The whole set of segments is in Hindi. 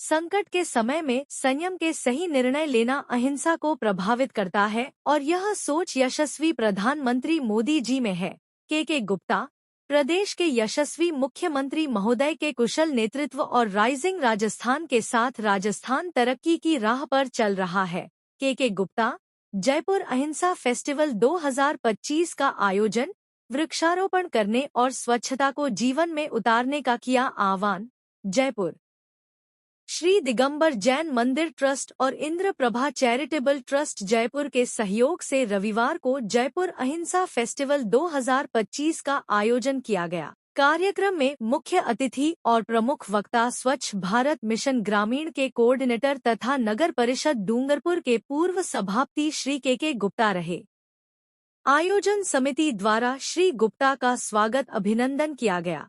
संकट के समय में संयम के सही निर्णय लेना अहिंसा को प्रभावित करता है और यह सोच यशस्वी प्रधानमंत्री मोदी जी में है। के गुप्ता, प्रदेश के यशस्वी मुख्यमंत्री महोदय के कुशल नेतृत्व और राइजिंग राजस्थान के साथ राजस्थान तरक्की की राह पर चल रहा है। के गुप्ता, जयपुर अहिंसा फेस्टिवल 2025 का आयोजन, वृक्षारोपण करने और स्वच्छता को जीवन में उतारने का किया आह्वान। जयपुर श्री दिगंबर जैन मंदिर ट्रस्ट और इंद्रप्रभा चैरिटेबल ट्रस्ट जयपुर के सहयोग से रविवार को जयपुर अहिंसा फेस्टिवल 2025 का आयोजन किया गया। कार्यक्रम में मुख्य अतिथि और प्रमुख वक्ता स्वच्छ भारत मिशन ग्रामीण के कोऑर्डिनेटर तथा नगर परिषद डूंगरपुर के पूर्व सभापति श्री के गुप्ता रहे। आयोजन समिति द्वारा श्री गुप्ता का स्वागत अभिनंदन किया गया।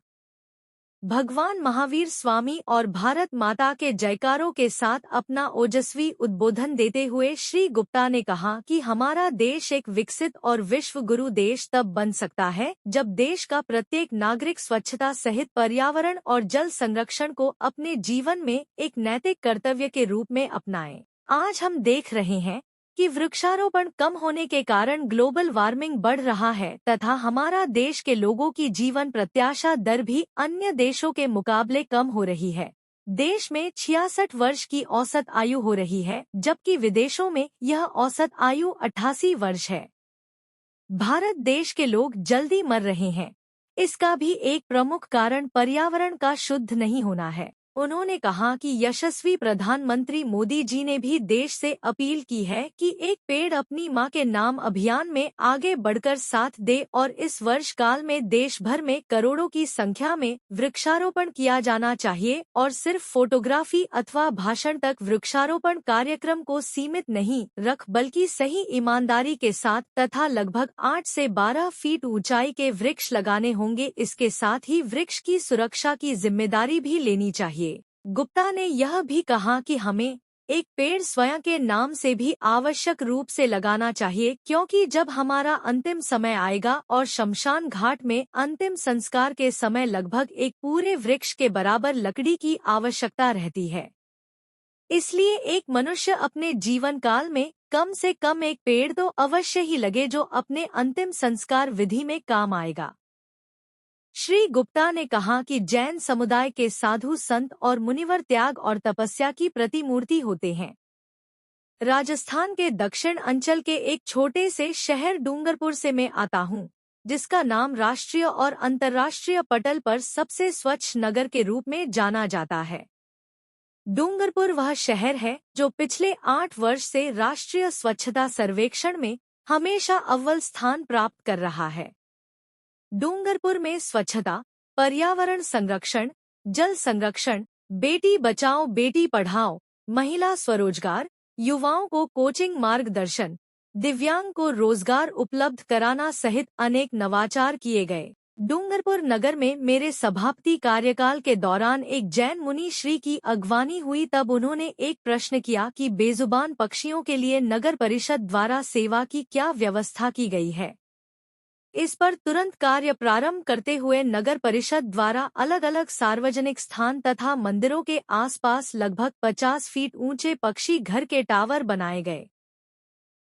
भगवान महावीर स्वामी और भारत माता के जयकारों के साथ अपना ओजस्वी उद्बोधन देते हुए श्री गुप्ता ने कहा कि हमारा देश एक विकसित और विश्व गुरु देश तब बन सकता है जब देश का प्रत्येक नागरिक स्वच्छता सहित पर्यावरण और जल संरक्षण को अपने जीवन में एक नैतिक कर्तव्य के रूप में अपनाए। आज हम देख रहे हैं कि वृक्षारोपण कम होने के कारण ग्लोबल वार्मिंग बढ़ रहा है तथा हमारा देश के लोगों की जीवन प्रत्याशा दर भी अन्य देशों के मुकाबले कम हो रही है। देश में 66 वर्ष की औसत आयु हो रही है, जबकि विदेशों में यह औसत आयु 88 वर्ष है। भारत देश के लोग जल्दी मर रहे हैं। इसका भी एक प्रमुख कारण पर्यावरण का शुद्ध नहीं होना है। उन्होंने कहा कि यशस्वी प्रधानमंत्री मोदी जी ने भी देश से अपील की है कि एक पेड़ अपनी मां के नाम अभियान में आगे बढ़कर साथ दे और इस वर्ष काल में देश भर में करोड़ों की संख्या में वृक्षारोपण किया जाना चाहिए और सिर्फ फोटोग्राफी अथवा भाषण तक वृक्षारोपण कार्यक्रम को सीमित नहीं रख बल्कि सही ईमानदारी के साथ तथा लगभग 8 से 12 फीट ऊंचाई के वृक्ष लगाने होंगे। इसके साथ ही वृक्ष की सुरक्षा की जिम्मेदारी भी लेनी चाहिए। गुप्ता ने यह भी कहा कि हमें एक पेड़ स्वयं के नाम से भी आवश्यक रूप से लगाना चाहिए, क्योंकि जब हमारा अंतिम समय आएगा और शमशान घाट में अंतिम संस्कार के समय लगभग एक पूरे वृक्ष के बराबर लकड़ी की आवश्यकता रहती है। इसलिए एक मनुष्य अपने जीवन काल में कम से कम एक पेड़ तो अवश्य ही लगे जो अपने अंतिम संस्कार विधि में काम आएगा। श्री गुप्ता ने कहा कि जैन समुदाय के साधु संत और मुनिवर त्याग और तपस्या की प्रतिमूर्ति होते हैं। राजस्थान के दक्षिण अंचल के एक छोटे से शहर डूंगरपुर से मैं आता हूँ, जिसका नाम राष्ट्रीय और अंतर्राष्ट्रीय पटल पर सबसे स्वच्छ नगर के रूप में जाना जाता है। डूंगरपुर वह शहर है जो पिछले 8 वर्ष से राष्ट्रीय स्वच्छता सर्वेक्षण में हमेशा अव्वल स्थान प्राप्त कर रहा है। डूंगरपुर में स्वच्छता, पर्यावरण संरक्षण, जल संरक्षण, बेटी बचाओ बेटी पढ़ाओ, महिला स्वरोजगार, युवाओं को कोचिंग मार्गदर्शन, दिव्यांग को रोजगार उपलब्ध कराना सहित अनेक नवाचार किए गए। डूंगरपुर नगर में मेरे सभापति कार्यकाल के दौरान एक जैन मुनि श्री की अगवानी हुई। तब उन्होंने एक प्रश्न किया कि बेजुबान पक्षियों के लिए नगर परिषद द्वारा सेवा की क्या व्यवस्था की गई है। इस पर तुरंत कार्य प्रारंभ करते हुए नगर परिषद द्वारा अलग अलग सार्वजनिक स्थान तथा मंदिरों के आसपास लगभग 50 फीट ऊंचे पक्षी घर के टावर बनाए गए।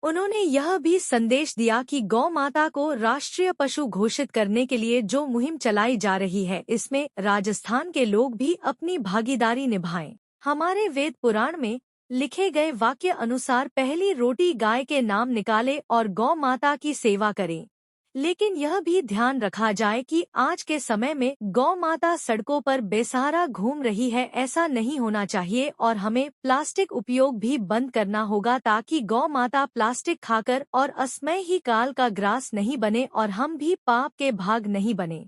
उन्होंने यह भी संदेश दिया कि गौ माता को राष्ट्रीय पशु घोषित करने के लिए जो मुहिम चलाई जा रही है, इसमें राजस्थान के लोग भी अपनी भागीदारी निभाएं। हमारे वेद पुराण में लिखे गए वाक्य अनुसार पहली रोटी गाय के नाम निकाले और गौ माता की सेवा करें। लेकिन यह भी ध्यान रखा जाए कि आज के समय में गौ माता सड़कों पर बेसहारा घूम रही है। ऐसा नहीं होना चाहिए और हमें प्लास्टिक उपयोग भी बंद करना होगा ताकि गौ माता प्लास्टिक खाकर और असमय ही काल का ग्रास नहीं बने और हम भी पाप के भाग नहीं बने।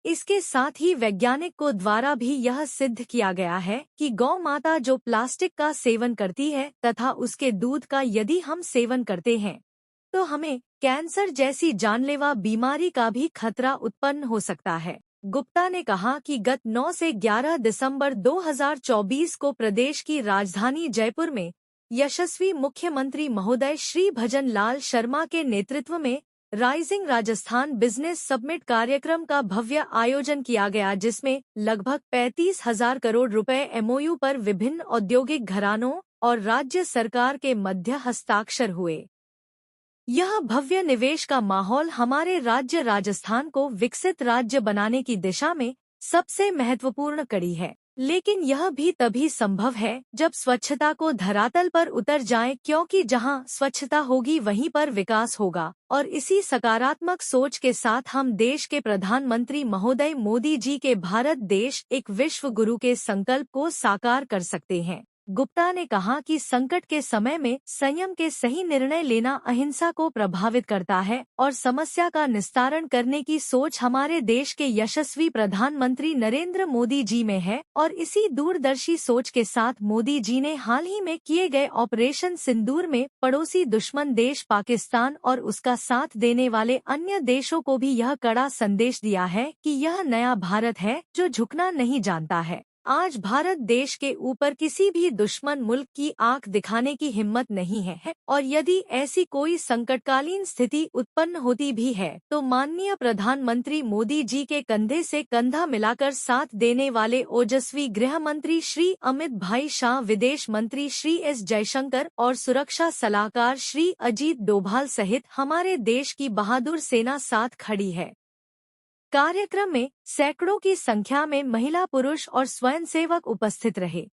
इसके साथ ही वैज्ञानिकों द्वारा भी यह सिद्ध किया गया है कि गौ माता जो प्लास्टिक का सेवन करती है तथा उसके दूध का यदि हम सेवन करते हैं तो हमें कैंसर जैसी जानलेवा बीमारी का भी खतरा उत्पन्न हो सकता है। गुप्ता ने कहा कि गत 9 से 11 दिसंबर 2024 को प्रदेश की राजधानी जयपुर में यशस्वी मुख्यमंत्री महोदय श्री भजन लाल शर्मा के नेतृत्व में राइजिंग राजस्थान बिजनेस समिट कार्यक्रम का भव्य आयोजन किया गया, जिसमें लगभग 35,000 करोड़ रुपए एमओयू पर विभिन्न औद्योगिक घरानों और राज्य सरकार के मध्य हस्ताक्षर हुए। यह भव्य निवेश का माहौल हमारे राज्य राजस्थान को विकसित राज्य बनाने की दिशा में सबसे महत्वपूर्ण कड़ी है। लेकिन यह भी तभी संभव है जब स्वच्छता को धरातल पर उतर जाए, क्योंकि जहां स्वच्छता होगी वहीं पर विकास होगा। और इसी सकारात्मक सोच के साथ हम देश के प्रधानमंत्री महोदय मोदी जी के भारत देश एक विश्व गुरु के संकल्प को साकार कर सकते हैं। गुप्ता ने कहा कि संकट के समय में संयम के सही निर्णय लेना अहिंसा को प्रभावित करता है और समस्या का निस्तारण करने की सोच हमारे देश के यशस्वी प्रधानमंत्री नरेंद्र मोदी जी में है। और इसी दूरदर्शी सोच के साथ मोदी जी ने हाल ही में किए गए ऑपरेशन सिंदूर में पड़ोसी दुश्मन देश पाकिस्तान और उसका साथ देने वाले अन्य देशों को भी यह कड़ा संदेश दिया है कि यह नया भारत है जो झुकना नहीं जानता है। आज भारत देश के ऊपर किसी भी दुश्मन मुल्क की आंख दिखाने की हिम्मत नहीं है, और यदि ऐसी कोई संकटकालीन स्थिति उत्पन्न होती भी है तो माननीय प्रधानमंत्री मोदी जी के कंधे से कंधा मिलाकर साथ देने वाले ओजस्वी गृह मंत्री श्री अमित भाई शाह, विदेश मंत्री श्री एस जयशंकर और सुरक्षा सलाहकार श्री अजीत डोभाल सहित हमारे देश की बहादुर सेना साथ खड़ी है। कार्यक्रम में सैकड़ों की संख्या में महिला, पुरुष और स्वयंसेवक उपस्थित रहे।